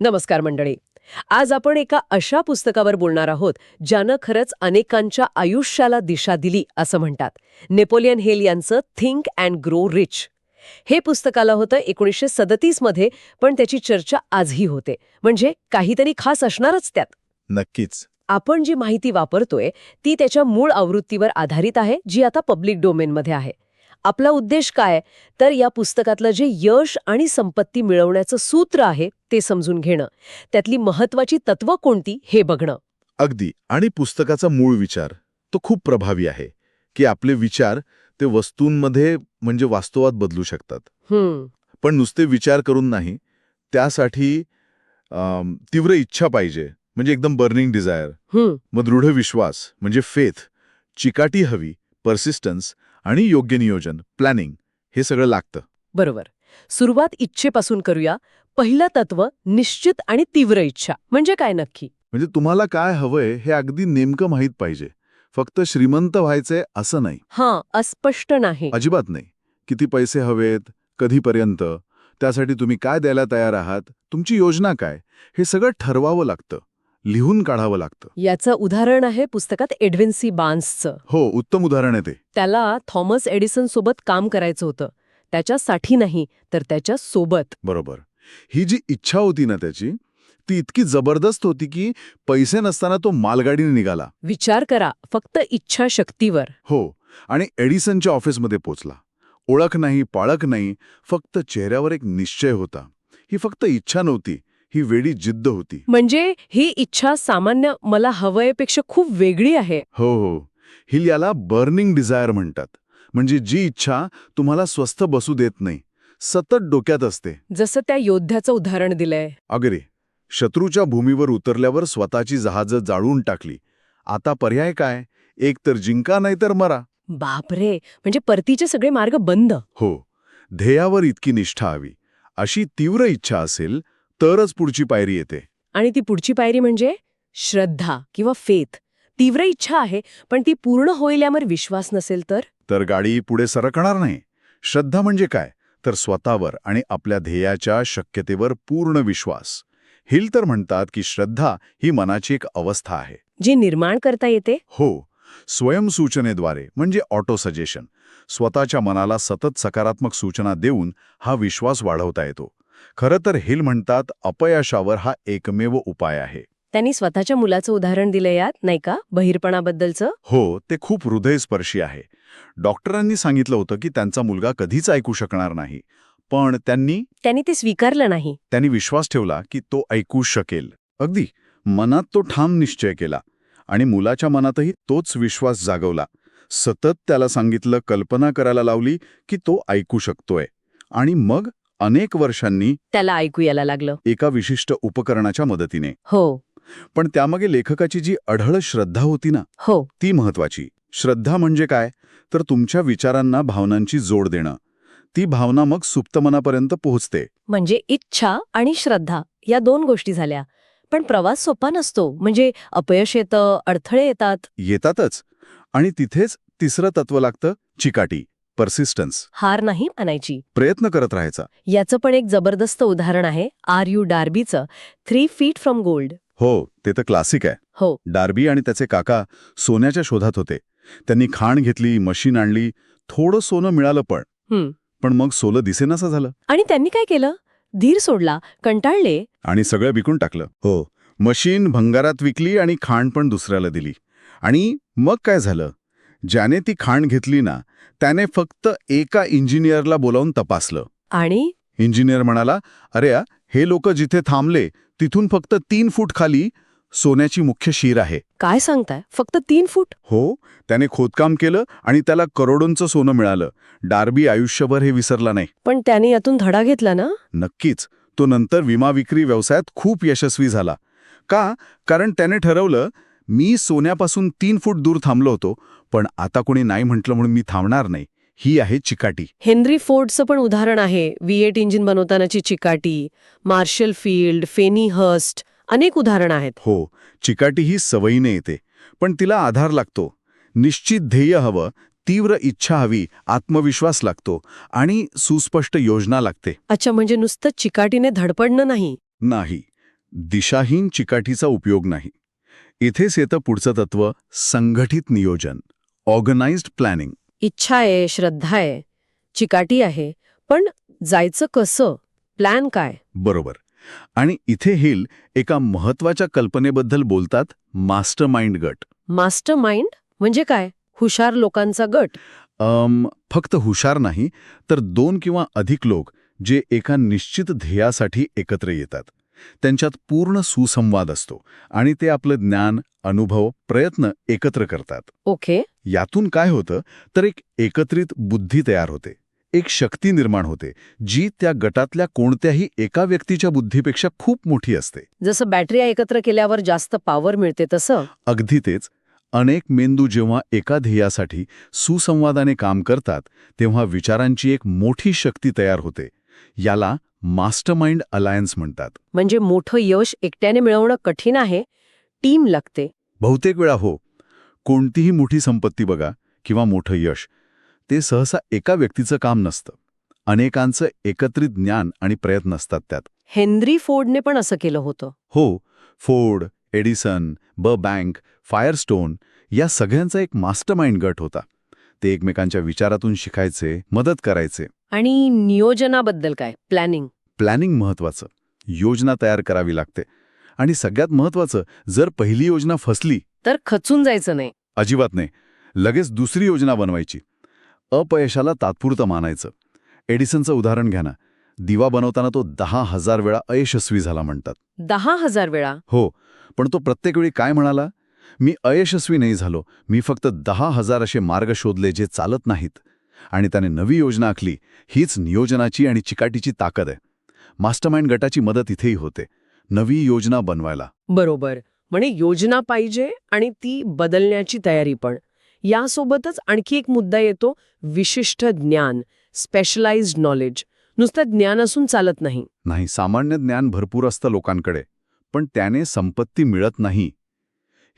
नमस्कार मंडळी. आज आपण एका अशा पुस्तकावर बोलणार आहोत ज्यानं खरंच अनेकांच्या आयुष्याला दिशा दिली असं म्हणतात. नेपोलियन हिल यांचं थिंक अँड ग्रो रिच. हे पुस्तक आलं होतं 1937 मध्ये, पण त्याची चर्चा आजही होते. म्हणजे काहीतरी खास असणारच त्यात. नक्कीच. आपण जी माहिती वापरतोय ती त्याच्या मूळ आवृत्तीवर आधारित आहे, जी आता पब्लिक डोमेनमध्ये आहे. आपला उद्देश काय, तर या पुस्तकातलं जे यश आणि संपत्ती मिळवण्याचं सूत्र आहे ते समजून घेणं, त्यातली महत्वाची तत्व कोणती हे बघणं. अगदी. आणि पुस्तकाचा मूळ विचार तो खूप प्रभावी आहे की आपले विचार ते वस्तूंमध्ये म्हणजे वास्तवात बदलू शकतात. पण नुसते विचार करून नाही, त्यासाठी तीव्र इच्छा पाहिजे, म्हणजे एकदम बर्निंग डिझायर. मग दृढ विश्वास म्हणजे फेथ, चिकाटी हवी, पर्सिस्टन्स आणि योग्य नियोजन, प्लॅनिंग, हे सगळं लागतं. बरोबर. सुरुवात इच्छेपासून करूया. पहिलं तत्व निश्चित आणि तीव्र इच्छा म्हणजे काय नक्की? म्हणजे तुम्हाला काय हवंय हे अगदी नेमकं माहीत पाहिजे. फक्त श्रीमंत व्हायचंय असं नाही. अस्पष्ट नाही. अजिबात नाही. किती पैसे हवेत, कधीपर्यंत, त्यासाठी तुम्ही काय द्यायला तयार आहात, तुमची योजना काय, हे सगळं ठरवावं लागतं, लिहून काढावं लागतं. याचं उदाहरण आहे पुस्तकात एडविन सी बार्न्सचं. हो, उत्तम उदाहरण आहे ते. त्याला थॉमस एडिसन सोबत काम करायचं होतं. त्याच्यासाठी नाही, तर त्याच्या सोबत. बरोबर. ही जी इच्छा होती ना त्याची, ती इतकी जबरदस्त होती की पैसे नसताना तो मालगाडीने निघाला. विचार करा, फक्त इच्छाशक्तीवर. हो. आणि एडिसनच्या ऑफिसमध्ये पोचला. ओळख नाही, पाळख नाही, फक्त चेहऱ्यावर एक निश्चय होता. ही फक्त इच्छा नव्हती, ही वेडी जिद्द होती. म्हणजे ही इच्छा सामान्य मला हवंयपेक्षा खूप वेगळी आहे. हो हो. हिल याला बर्निंग डिझायर म्हणतात. म्हणजे जी इच्छा तुम्हाला स्वस्थ बसू देत नाही, सतत डोक्यात असते. जसं त्या योद्ध्याचं उदाहरण दिलंय. अगदी. शत्रूच्या भूमीवर उतरल्यावर स्वतःची जहाजं जाळून टाकली. आता पर्याय काय? एक तर जिंका, नाही तर मरा. बापरे, म्हणजे परतीचे सगळे मार्ग बंद. हो. ध्येयावर इतकी निष्ठा हवी, अशी तीव्र इच्छा असेल तरच पुढची पायरी येते. आणि ती पुढची पायरी म्हणजे श्रद्धा किंवा फेथ. तीव्र इच्छा आहे, पण ती पूर्ण होईल यावर विश्वास नसेल तर गाडी पुढे सरकणार नाही. श्रद्धा म्हणजे काय? तर स्वतःवर आणि आपल्या ध्येयाच्या शक्यतेवर पूर्ण विश्वास. हिल तर म्हणतात की श्रद्धा ही मनाची एक अवस्था आहे, जी निर्माण करता येते. हो, स्वयंसूचनेद्वारे, म्हणजे ऑटो सजेशन. स्वतःच्या मनाला सतत सकारात्मक सूचना देऊन हा विश्वास वाढवता येतो. खरं तर हिल म्हणतात अपयशावर हा एकमेव उपाय आहे. त्यांनी स्वतःच्या मुलाचं उदाहरण दिलं यात, नाही का, बहिरपणाबद्दलचं. हो, ते खूप हृदयस्पर्शी आहे. डॉक्टरांनी सांगितलं होतं की त्यांचा मुलगा कधीच ऐकू शकणार नाही, पण त्यांनी ते स्वीकारलं नाही. त्यांनी विश्वास ठेवला की तो ऐकू शकेल. अगदी मनात तो ठाम निश्चय केला आणि मुलाच्या मनातही तोच विश्वास जागवला. सतत त्याला सांगितलं, कल्पना करायला लावली की तो ऐकू शकतोय. आणि मग अनेक वर्षांनी त्याला ऐकू यायला लागलं. एका विशिष्ट उपकरणाच्या मदतीने. हो पण त्यामागे लेखकाची जी अढळ श्रद्धा होती ना, हो. ती महत्वाची. श्रद्धा म्हणजे काय? तर तुमच्या विचारांना भावनांची जोड देणं. ती भावना मग सुप्त मनापर्यंत पोहोचते. म्हणजे इच्छा आणि श्रद्धा या दोन गोष्टी झाल्या. पण प्रवास सोपा नसतो. म्हणजे अपयश येतं, अडथळे येतातच. आणि तिथेच तिसरं तत्व लागतं, चिकाटी, पर्सिस्टन्स. हार नाही मानायची, प्रयत्न करत राहायचा. याचं पण एक जबरदस्त उदाहरण आहे R.U. डार्बीचं 3 feet from gold. हो, ते तर क्लासिक आहे. हो. डार्बी आणि त्याचे काका सोन्याच्या शोधात होते. त्यांनी खाण घेतली, मशीन आणली, थोडं सोनं मिळालं, पण मग सोनं दिसेनासं झालं. आणि त्यांनी काय केलं? धीर सोडला, कंटाळले आणि सगळं विकून टाकलं. हो, मशीन भंगारात विकली आणि खाण पण दुसऱ्याला दिली. आणि मग काय झालं? ज्याने ती खाण घेतली ना, त्याने फक्त एका इंजिनियरला बोलावून तपासलं. आणि इंजिनियर म्हणाला, अरे हे लोक जिथे थांबले तिथून फक्त 3 फूट खाली सोन्याची मुख्य शीर आहे. काय सांगताय? फक्त 3 फूट? हो, त्याने खोदकाम केलं आणि त्याला करोडोंचं सोनं मिळालं. डार्बी आयुष्यभर हे विसरला नाही. पण त्याने यातून धडा घेतला ना? नक्कीच. तो नंतर विमा विक्री व्यवसायात खूप यशस्वी झाला. का? कारण त्याने ठरवलं, मी सोन्यापासून 3 फूट दूर थांबलो होतो, पण आता कोणी नाही म्हटलं म्हणून मी थांबणार नाही. ही आहे चिकाटी. हेनरी फोर्डचं पण उदाहरण आहे. V8 इंजिन बनवतानाची चिकाटी. मार्शल फील्ड, फेनी हर्स्ट, अनेक उदाहरणं आहेत. हो, चिकाटी ही सवयीने येते, पण तिला आधार लागतो. निश्चित ध्येय हवं, तीव्र इच्छा हवी, आत्मविश्वास लागतो आणि सुस्पष्ट योजना लागते. अच्छा, म्हणजे नुसतं चिकाटीने धडपडणं नाही. नाही, दिशाहीन चिकाटीचा उपयोग नाही. इथेच येतं पुढचं तत्व, संघटित नियोजन, ऑर्गनाइज्ड प्लॅनिंग. इच्छा आहे, श्रद्धा आहे, चिकाटी आहे, पण जायचं कसं? प्लॅन काय? बरोबर. आणि इथे हिल एका महत्वाच्या कल्पनेबद्दल बोलतात, मास्टर माइंड गट. मास्टर माइंड म्हणजे काय? हुशार लोकांचा गट? फक्त हुशार नाही, तर 2 किंवा अधिक लोक जे एका निश्चित ध्येयासाठी एकत्र येतात. त्यांच्यात पूर्ण सुसंवाद असतो आणि ते आपलं ज्ञान, अनुभव, प्रयत्न एकत्र करतात. ओके. यातून काय होतं तर एक एकत्रित बुद्धी तयार होते, एक शक्ती निर्माण होते, जी त्या गटातल्या कोणत्याही एका व्यक्तीच्या बुद्धीपेक्षा खूप मोठी असते. जसं बॅटऱ्या एकत्र केल्यावर जास्त पॉवर मिळते तसं? अगदी तेच. अनेक मेंदू जेव्हा एका ध्येयासाठी सुसंवादाने काम करतात, तेव्हा विचारांची एक मोठी शक्ती तयार होते. याला मास्टरमाइंड अलायन्स म्हणतात. म्हणजे मोठं यश एकट्याने मिळवणं कठीण आहे, टीम लागते. बहुतेक वेळा हो. कोणतीही मोठी संपत्ती बघा किंवा मोठं यश, ते सहसा एका व्यक्तीचं काम नसतं. अनेकांचं एकत्रित ज्ञान आणि प्रयत्न असतात त्यात. हेनरी फोर्डने पण असं केलं होतं. हो, फोर्ड, एडिसन, बँक, फायरस्टोन या सगळ्यांचा एक मास्टरमाइंड गट होता. ते एकमेकांच्या विचारातून शिकायचे, मदत करायचे. आणि नियोजनाबद्दल काय? प्लॅनिंग? प्लॅनिंग महत्वाचं. योजना तयार करावी लागते. आणि सगळ्यात महत्वाचं, जर पहिली योजना फसली तर खचून जायचं नाही. अजिबात नाही. लगेच दुसरी योजना बनवायची. अपयशाला तात्पुरतं मानायचं. एडिसनचं उदाहरण घ्या ना. दिवा बनवताना तो 10,000 वेळा अयशस्वी झाला म्हणतात. 10,000 वेळा? हो, पण तो प्रत्येक वेळी काय म्हणाला? मी अयशस्वी नाही झालो, मी फक्त 10,000 असे मार्ग शोधले जे चालत नाहीत. आणि त्याने नवी योजना आखली. हीच नियोजनाची आणि चिकाटीची ताकद आहे. मास्टरमाइंड गटाची मदत इथेही होते, नवी योजना बनवायला. बरोबर. म्हणजे योजना पाहिजे आणि ती बदलण्याची तयारी पण. यासोबतच आणखी एक मुद्दा येतो, विशिष्ट ज्ञान, स्पेशलाइज्ड नॉलेज. नुसतं ज्ञान असून चालत नाही. नाही, सामान्य ज्ञान भरपूर असतं लोकांकडे, पण त्याने संपत्ती मिळत नाही.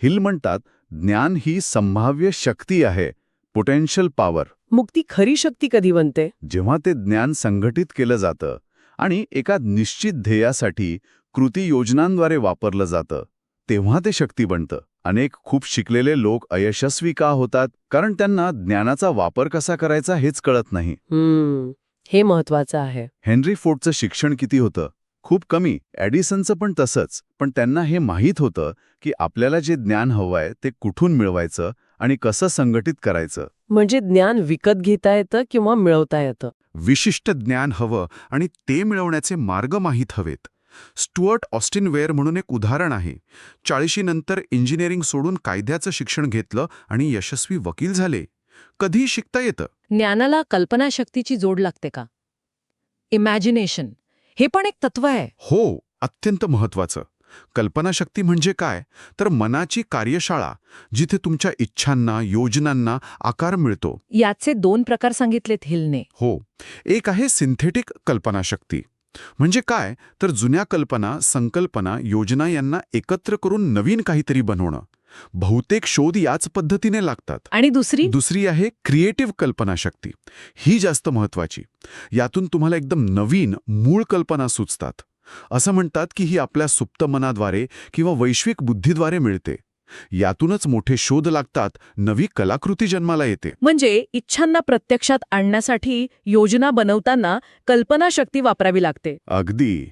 हिल म्हणतात, ज्ञान ही संभाव्य शक्ती आहे, पोटेन्शियल पॉवर. मग ती खरी शक्ती कधी बनते? जेव्हा ते ज्ञान संघटित केलं जातं आणि एका निश्चित ध्येयासाठी कृती योजनांद्वारे वापरलं जातं, तेव्हा ते शक्ती बनतं. अनेक खूप शिकलेले लोक अयशस्वी का होतात? कारण त्यांना ज्ञानाचा वापर कसा करायचा हेच कळत नाही. हे महत्वाचं आहे. हेनरी फोर्डचं शिक्षण किती होतं? खूप कमी. एडिसनचं पण तसंच. पण त्यांना हे माहीत होतं की आपल्याला जे ज्ञान हवंय ते कुठून मिळवायचं आणि कसं संघटित करायचं. म्हणजे ज्ञान विकत घेता येतं किंवा मिळवता येतं. विशिष्ट ज्ञान हवं आणि ते मिळवण्याचे मार्ग माहीत हवेत. स्टुअर्ट ऑस्टिन वेअर म्हणून एक उदाहरण आहे. 40 नंतर इंजिनिअरिंग सोडून कायद्याचं शिक्षण घेतलं आणि यशस्वी वकील झाले. कधीही शिकता येतं. ज्ञानाला कल्पनाशक्तीची जोड लागते का? इमॅजिनेशन हे पण एक तत्व आहे. हो, अत्यंत महत्वाचं. कल्पनाशक्ती म्हणजे काय? तर मनाची कार्यशाळा, जिथे तुमच्या इच्छांना, योजनांना आकार मिळतो. याचे 2 प्रकार सांगितलेत हिलने. हो, एक आहे सिंथेटिक कल्पनाशक्ती. म्हणजे काय? तर जुन्या कल्पना, संकल्पना, योजना यांना एकत्र करून नवीन काहीतरी बनवणं. बहुतेक शोध याच पद्धतीने लागतात. आणि दुसरी आहे क्रिएटिव्ह कल्पनाशक्ती. ही जास्त महत्वाची. यातून तुम्हाला एकदम नवीन, मूळ कल्पना सुचतात. असं म्हणतात की ही आपल्या सुप्त मनाद्वारे किंवा वैश्विक बुद्धीद्वारे मिळते. यातूनच मोठे शोध लागतात, नवी कलाकृती जन्माला येते. म्हणजे इच्छांना प्रत्यक्षात आणण्यासाठी योजना बनवताना कल्पनाशक्ती वापरावी लागते. अगदी.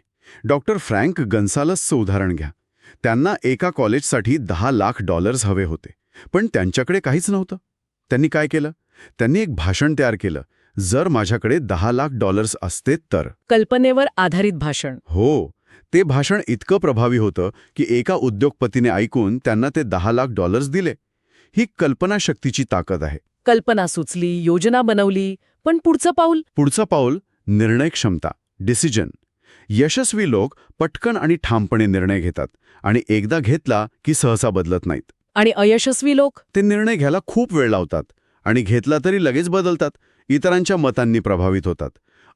डॉक्टर फ्रँक गन्सालसचं उदाहरण घ्या. त्यांना एका कॉलेजसाठी $10 लाख हवे होते. पण त्यांच्याकडे काहीच नव्हतं. त्यांनी काय केलं? त्यांनी एक भाषण तयार केलं. जर माझ्याकडे $10 लाख असते तर. कल्पनेवर आधारित भाषण. हो, ते भाषण इतकं प्रभावी होतं की एका उद्योगपतीने ऐकून त्यांना ते $10 लाख दिले. ही कल्पनाशक्तीची ताकद आहे. कल्पना सुचली, योजना बनवली, पण पुढचं पाऊल निर्णय क्षमता, डिसिजन. यशस्वी लोक पटकन आणि ठामपणे निर्णय घेतात आणि एकदा घेतला की सहसा बदलत नाहीत. आणि अयशस्वी लोक ते निर्णय घ्यायला खूप वेळ लावतात आणि घेतला तरी लगेच बदलतात, इतरांच्या मतांनी प्रभावित होतात.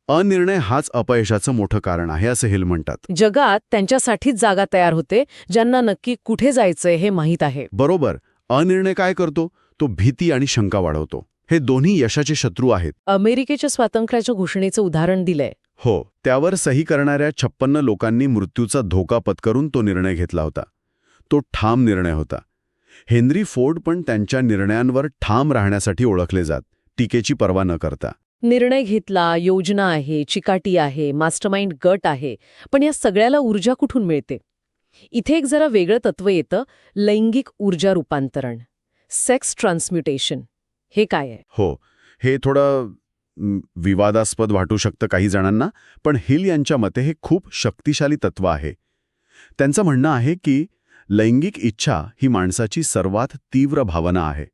अनिर्णय हाच अपयशाचं मोठं कारण आहे असं हिल म्हणतात. जगात त्यांच्यासाठीच जागा तयार होते ज्यांना नक्की कुठे जायचंय हे माहीत आहे. बरोबर. अनिर्णय काय करतो? तो भीती आणि शंका वाढवतो. हे दोन्ही यशाचे शत्रू आहेत. अमेरिकेच्या स्वातंत्र्याच्या घोषणेचं उदाहरण दिलंय. हो, त्यावर सही करणाऱ्या 56 लोकांनी मृत्यूचा धोका पत्करून तो निर्णय घेतला होता. तो ठाम निर्णय होता. हेनरी फोर्ड पण त्यांच्या निर्णयांवर ठाम राहण्यासाठी ओळखले जात, टीकेची पर्वा न करता. निर्णय घेतला, योजना आहे, चिकाटी आहे, मास्टरमाइंड गट आहे, पण या सगळ्याला ऊर्जा कुठून मिळते? इथे एक जरा वेगळं तत्व येतं, लैंगिक ऊर्जा रूपांतरण, सेक्स ट्रान्सम्युटेशन. हे काय आहे? हो, हे थोडं विवादास्पद वाटू शकतं काही जणांना, पण हिल यांच्या मते हे खूप शक्तिशाली तत्व आहे. त्यांचं म्हणणं आहे की लैंगिक इच्छा ही माणसाची सर्वात तीव्र भावना आहे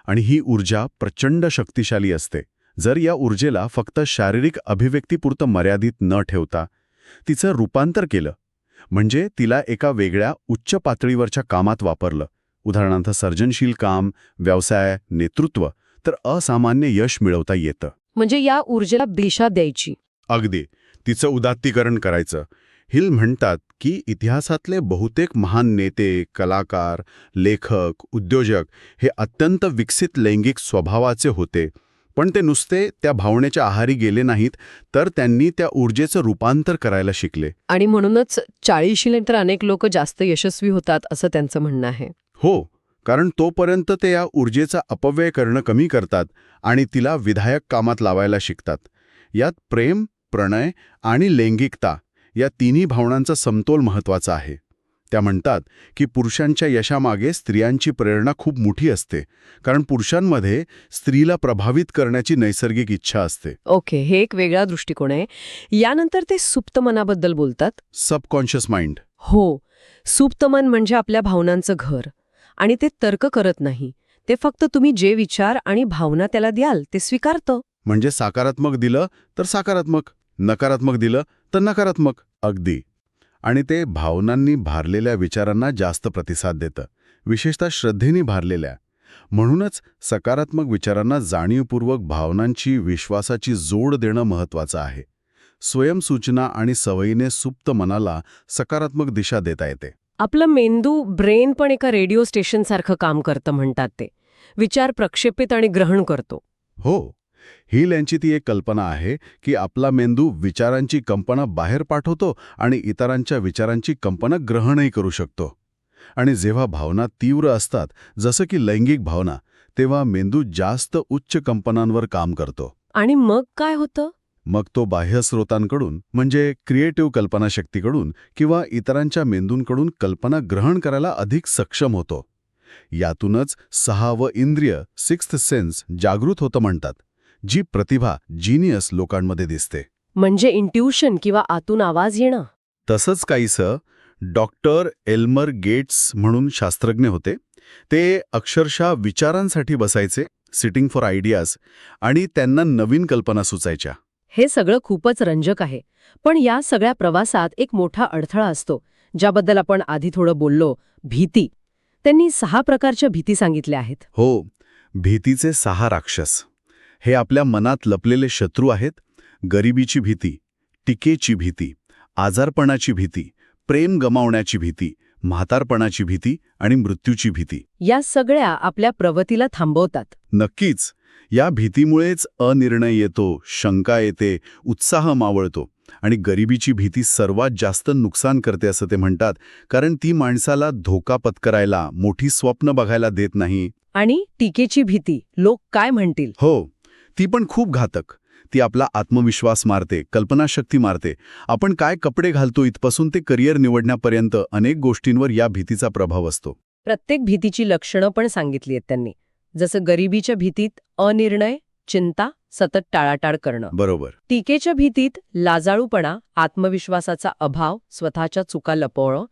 आणि ही ऊर्जा प्रचंड शक्तिशाली असते. जर या ऊर्जेला फक्त शारीरिक अभिव्यक्तीपुरतं मर्यादित न ठेवता तिचं रूपांतर केलं, म्हणजे तिला एका वेगळ्या उच्च पातळीवरच्या कामात वापरलं, उदाहरणार्थ सर्जनशील काम, व्यवसाय, नेतृत्व, तर असामान्य यश मिळवता येतं. म्हणजे या ऊर्जेला दिशा द्यायची. अगदी तिचं उदात्तीकरण करायचं. हिल म्हणतात की इतिहासातले बहुतेक महान नेते, कलाकार, लेखक, उद्योजक हे अत्यंत विकसित लैंगिक स्वभावाचे होते, पण ते नुसते त्या भावनेच्या आहारी गेले नाहीत, तर त्यांनी त्या ऊर्जेचं रूपांतर करायला शिकले. आणि म्हणूनच 40शी नंतर अनेक लोक जास्त यशस्वी होतात असं त्यांचं म्हणणं आहे. हो, कारण तोपर्यंत ते या ऊर्जेचा अपव्यय करणं कमी करतात आणि तिला विधायक कामात लावायला शिकतात. यात प्रेम, प्रणय आणि लैंगिकता या तिन्ही भावनांचा समतोल महत्वाचा आहे. त्या म्हणतात की पुरुषांच्या यशामागे स्त्रियांची प्रेरणा खूप मोठी असते, कारण पुरुषांमध्ये स्त्रीला प्रभावित करण्याची नैसर्गिक इच्छा असते. ओके, हे एक वेगळा दृष्टिकोन आहे. यानंतर ते सुप्त मनाबद्दल बोलतात. Subconscious mind. हो, सुप्त मन म्हणजे आपल्या भावनांचं घर, आणि ते तर्क करत नाही. ते फक्त तुम्ही जे विचार आणि भावना त्याला द्याल ते स्वीकारतं. म्हणजे सकारात्मक दिलं तर सकारात्मक, नकारात्मक दिलं तर नकारात्मक. अगदी. आणि ते भावनांनी भारलेल्या विचारांना जास्त प्रतिसाद देतं, विशेषतः श्रद्धेने भारलेल्या. म्हणूनच सकारात्मक विचारांना जाणीवपूर्वक भावनांची, विश्वासाची जोड देणं महत्त्वाचं आहे. स्वयंसूचना आणि सवयीने सुप्त मनाला सकारात्मक दिशा देता येते. आपलं मेंदू, ब्रेन पण एका रेडिओ स्टेशनसारखं काम करतं म्हणतात ते. विचार प्रक्षेपित आणि ग्रहण करतो. हो, हिल यांची ती एक कल्पना आहे की आपला मेंदू विचारांची कंपना बाहेर पाठवतो आणि इतरांच्या विचारांची कंपना ग्रहणही करू शकतो. आणि जेव्हा भावना तीव्र असतात, जसं की लैंगिक भावना, तेव्हा मेंदू जास्त उच्च कंपनांवर काम करतो. आणि मग काय होतं? मग तो बाह्य स्रोतांकडून, म्हणजे क्रिएटिव्ह कल्पनाशक्तीकडून किंवा इतरांच्या मेंदूंकडून कल्पना ग्रहण करायला अधिक सक्षम होतो. यातूनच 6वं इंद्रिय, सिक्स्थ सेन्स जागृत होतं म्हणतात, जी प्रतिभा, जीनियस लोकांमध्ये दिसते. म्हणजे इंट्युशन किंवा आतून आवाज येणं. तसंच काहीसं डॉक्टर एल्मर गेट्स म्हणून शास्त्रज्ञ होते. ते अक्षरशः विचारांसाठी बसायचे, सिटिंग फॉर आयडियाज, आणि त्यांना नवीन कल्पना सुचायच्या. हे सगळं खूपच रंजक आहे. पण या सगळ्या प्रवासात एक मोठा अडथळा असतो, ज्याबद्दल आपण आधी थोडं बोललो, भीती. त्यांनी 6 प्रकारच्या भीती सांगितल्या आहेत. हो, भीतीचे 6 राक्षस. हे आपल्या मनात लपलेले शत्रू आहेत. गरिबीची भीती, टीकेची भीती, आजारपणाची भीती, प्रेम गमावण्याची भीती, म्हातारपणाची भीती आणि मृत्यूची भीती. या सगळ्या आपल्या प्रगतीला थांबवतात. नक्कीच. या भीतीमुळेच अनिर्णय येतो, शंका येते, उत्साह मावळतो. आणि गरिबीची भीती सर्वात जास्त नुकसान करते असं ते म्हणतात, कारण ती माणसाला धोका पत्करायला, मोठी स्वप्न बघायला देत नाही. आणि टीकेची भीती, लोक काय म्हणतील. हो, ती पण खूप घातक. ती आपला आत्मविश्वास मारते, कल्पनाशक्ती मारते. आपण काय कपडे घालतो इथपासून ते करिअर निवडण्यापर्यंत अनेक गोष्टींवर या भीतीचा प्रभाव असतो. प्रत्येक भीतीची लक्षणं पण सांगितली आहेत त्यांनी. जसं गरिबीच्या भीतीत अनिर्णय, चिंता, सतत टाळाटाळ करणं. बरोबर. टीकेच्या भीतीत लाजाळूपणा, आत्मविश्वासाचा अभाव, स्वतःच्या चुका लपवणं.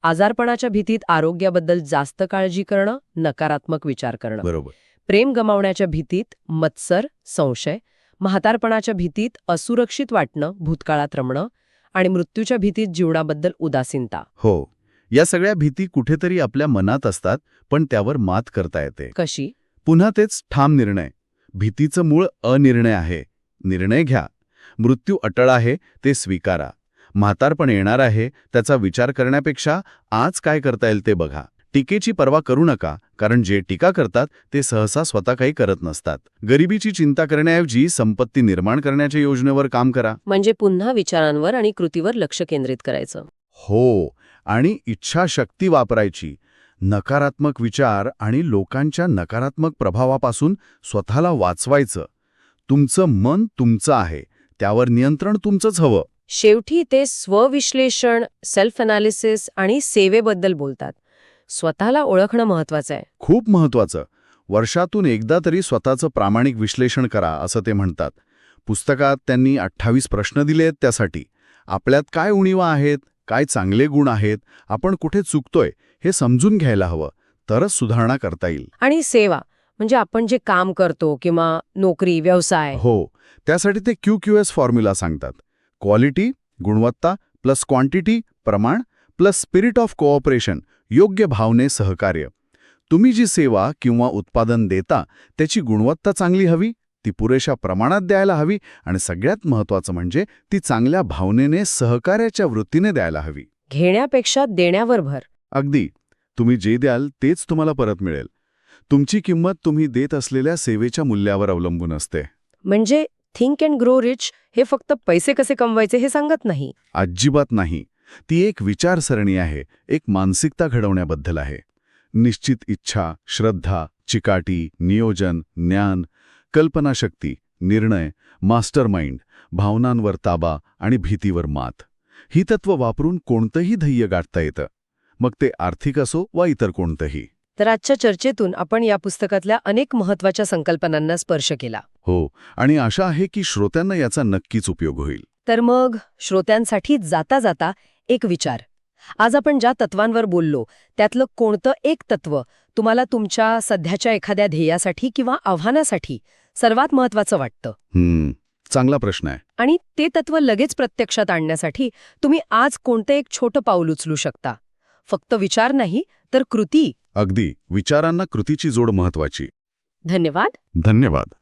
आजारपणाच्या भीतीत आरोग्याबद्दल जास्त काळजी करणं, नकारात्मक विचार करणं. बरोबर. प्रेम गमावण्याच्या भीतीत मत्सर, संशय. म्हातारपणाच्या भीतीत असुरक्षित वाटणं, भूतकाळात रमणं. आणि मृत्यूच्या भीतीत जीवनाबद्दल उदासीनता. हो, या सगळ्या भीती कुठेतरी आपल्या मनात असतात, पण त्यावर मात करता येते. कशी? पुन्हा तेच ठाम निर्णय. भीतीचं मूळ अनिर्णय आहे. निर्णय घ्या. मृत्यू अटळ आहे, ते स्वीकारा. म्हातारपण येणार आहे, त्याचा विचार करण्यापेक्षा आज काय करता येईल ते बघा. टीकेची पर्वा करू नका, कारण जे टीका करतात ते सहसा स्वतः काही करत नसतात. गरिबीची चिंता करण्याऐवजी संपत्ती निर्माण करण्याच्या योजनेवर काम करा. म्हणजे पुन्हा विचारांवर आणि कृतीवर लक्ष केंद्रित करायचं. हो, आणि इच्छाशक्ती वापरायची. नकारात्मक विचार आणि लोकांच्या नकारात्मक प्रभावापासून स्वतःला वाचवायचं. तुमचं मन तुमचं आहे, त्यावर नियंत्रण तुमचंच हवं. शेवटी ते स्वविश्लेषण, सेल्फ अनालिसिस आणि सेवेबद्दल बोलतात. स्वतःला ओळखणं महत्वाचं आहे. खूप महत्वाचं. वर्षातून एकदा तरी स्वतःचं प्रामाणिक विश्लेषण करा, असं ते म्हणतात. पुस्तकात त्यांनी 28 प्रश्न दिलेत त्यासाठी. आपल्यात काय उणीवा आहेत, काय चांगले गुण आहेत, आपण कुठे चुकतोय हे समजून घ्यायला हवं, तरच सुधारणा करता येईल. आणि सेवा म्हणजे आपण जे काम करतो किंवा नोकरी, व्यवसाय. हो, त्यासाठी ते QQS फॉर्म्युला सांगतात. क्वालिटी, गुणवत्ता, प्लस क्वांटिटी, प्रमाण, प्लस स्पिरिट ऑफ कोऑपरेशन, योग्य भावने सहकार्य. तुम्ही जी सेवा किंवा उत्पादन देता त्याची गुणवत्ता चांगली हवी, ती पुरेशा प्रमाणात द्यायला हवी, आणि सगळ्यात महत्त्वाचं म्हणजे ती चांगल्या भावनेने, सहकार्याच्या वृत्तीने द्यायला हवी. घेण्यापेक्षा देण्यावर भर. अगदी. तुम्ही जे द्याल तेच तुम्हाला परत मिळेल. तुमची किंमत तुम्ही देत असलेल्या सेवेच्या मूल्यावर अवलंबून असते. म्हणजे थिंक अँड ग्रो रिच हे फक्त पैसे कसे कमवायचे हे सांगत नाही. अजिबात नाही. ती एक विचारसरणी आहे, एक मानसिकता घडवण्याबद्दल आहे. निश्चित इच्छा, श्रद्धा, चिकाटी, नियोजन, ज्ञान, कल्पनाशक्ती, निर्णय, मास्टरमाइंड, भावनांवर ताबा आणि भीतीवर मात. ही तत्त्व वापरून कोणतंही ध्येय गाठता येतं, मग ते आर्थिक असो वा इतर कोणतंही. तर आजच्या चर्चेतून आपण या पुस्तकातल्या अनेक महत्वाच्या संकल्पनांना स्पर्श केला. हो, आणि आशा आहे की श्रोत्यांना याचा नक्कीच उपयोग होईल. तर मग श्रोत्यांसाठी जाता जाता एक विचार. आज आपण ज्या तत्वांवर बोललो त्यातलं कोणतं एक तत्व तुम्हाला तुमच्या सध्याच्या एखाद्या ध्येयासाठी किंवा आव्हानासाठी सर्वात महत्वाचं वाटतं? चांगला प्रश्न आहे. आणि ते तत्व लगेच प्रत्यक्षात आणण्यासाठी तुम्ही आज कोणतं एक छोटं पाऊल उचलू शकता? फक्त विचार नाही तर कृती. अगदी. विचारांना कृतीची जोड महत्वाची. धन्यवाद. धन्यवाद.